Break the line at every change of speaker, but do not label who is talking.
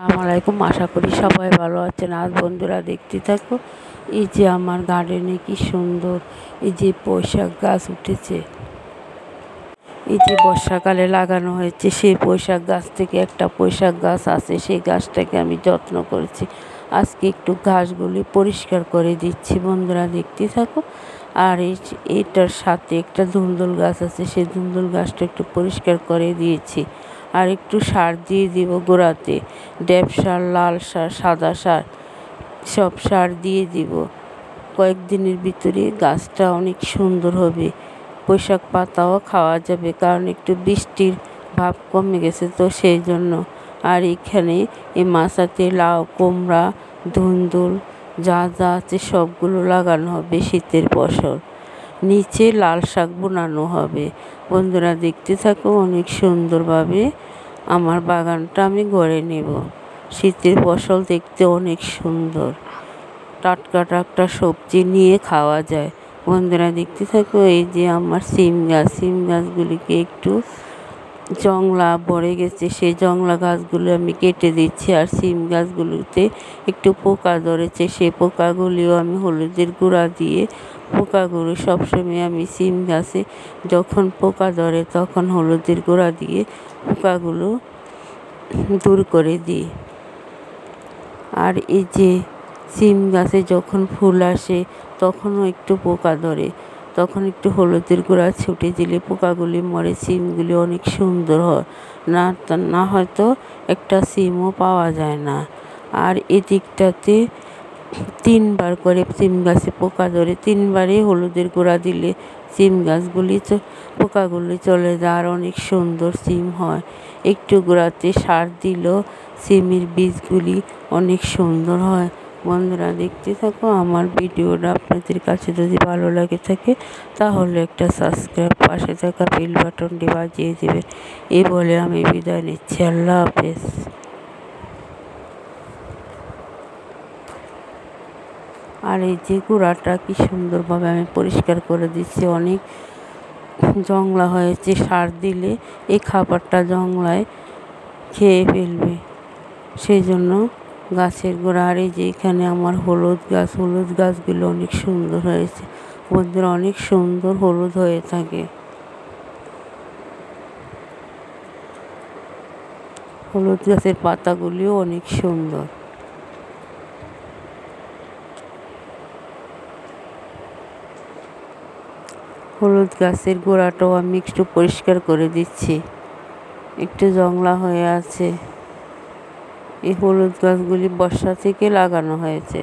আসসালামু আলাইকুম। আশা করি সবাই ভালো আছেন। আজ বন্ধুরা দেখতে থাকো, এই যে আমার গার্ডেনে কি সুন্দর এই যে পুঁইশাক গাছ উঠেছে। এই যে বর্ষাকালে লাগানো হয়েছে, সেই পুঁইশাক গাছ থেকে একটা পুঁইশাক গাছ আছে, সেই গাছটাকে আমি যত্ন করেছি। আজকে একটু ঘাসগুলি পরিষ্কার করে দিচ্ছি, বন্ধুরা দেখতে থাকো। আর এটার সাথে একটা ধুন্দুল গাছ আছে, সেই ধুন্দুল গাছটা একটু পরিষ্কার করে দিয়েছি। আর একটু সার দিয়ে দিব গোড়াতে, ড্যাপ সার, লাল সার, সাদা সার, সব সার দিয়ে দিব। কয়েকদিনের ভিতরে গাছটা অনেক সুন্দর হবে। পুঁইশাক পাতাও খাওয়া যাবে, কারণ একটু বৃষ্টির ভাব কমে গেছে তো সেই জন্য। আর এখানে এই মাচাতে লাউ, কুমড়া, ধুন্দুল যা যা আছে সবগুলো লাগানো হবে শীতের ফসল। নিচে লাল শাক বোনানো হবে। বন্ধুরা দেখতে থাকো, অনেক সুন্দরভাবে আমার বাগানটা আমি গড়ে নেব। শীতের ফসল দেখতে অনেক সুন্দর, টাটকা টাটকা সবজি নিয়ে খাওয়া যায়। বন্ধুরা দেখতে থাকো, এই যে আমার সিম গাছগুলিকে একটু জংলা ভরে গেছে, সেই জংলা গাছগুলো আমি কেটে দিচ্ছি। আর সিম গাছগুলোতে একটু পোকা ধরেছে, সেই পোকাগুলিও আমি হলুদের গুঁড়া দিয়ে, পোকাগুলো সবসময় আমি সিম গাছে যখন পোকা ধরে তখন হলুদের গুঁড়া দিয়ে পোকাগুলো দূর করে দিই। আর এই যে সিম গাছে যখন ফুল আসে তখনও একটু পোকা ধরে, তখন একটু হলুদের গুঁড়া ছুটে দিলে পোকাগুলি মরে, সিমগুলি অনেক সুন্দর হয়। না হয়তো একটা সিমও পাওয়া যায় না। আর এদিকটাতে 3বার করে সিম গাছে পোকা ধরে, 3বারই হলুদের গুঁড়া দিলে সিম গাছগুলি পোকাগুলি চলে যায় আর অনেক সুন্দর সিম হয়। একটু গুঁড়াতে সার দিলেও সিমের বীজগুলি অনেক সুন্দর হয়। বন্ধুরা দেখতে থাকো, আমার ভিডিওটা আপনাদের কাছে যদি ভালো লাগে থাকে তাহলে একটা সাবস্ক্রাইব, পাশে থাকা বেল বাটনটি বাজিয়ে দেবেন। এই বলে আমি বিদায় নিচ্ছি। আল্লাহ হাফেজ। আর এই যে গুঁড়াটা কি সুন্দরভাবে আমি পরিষ্কার করে দিচ্ছি। অনেক জংলা হয়েছে, সার দিলে এই খাবারটা জংলায় খেয়ে ফেলবে, সেই জন্য গাছের গোড়া। আর এই যে এখানে আমার হলুদ গাছগুলো অনেক সুন্দর হয়েছে। বন্ধুরা অনেক সুন্দর হলুদ হয়ে থাকে। হলুদ গাছের পাতাগুলিও অনেক সুন্দর। হলুদ গাছের গোড়াটাও আমি একটু পরিষ্কার করে দিচ্ছি, একটু জংলা হয়ে আছে। এই হলুদ গাছগুলি বর্ষা থেকে লাগানো হয়েছে।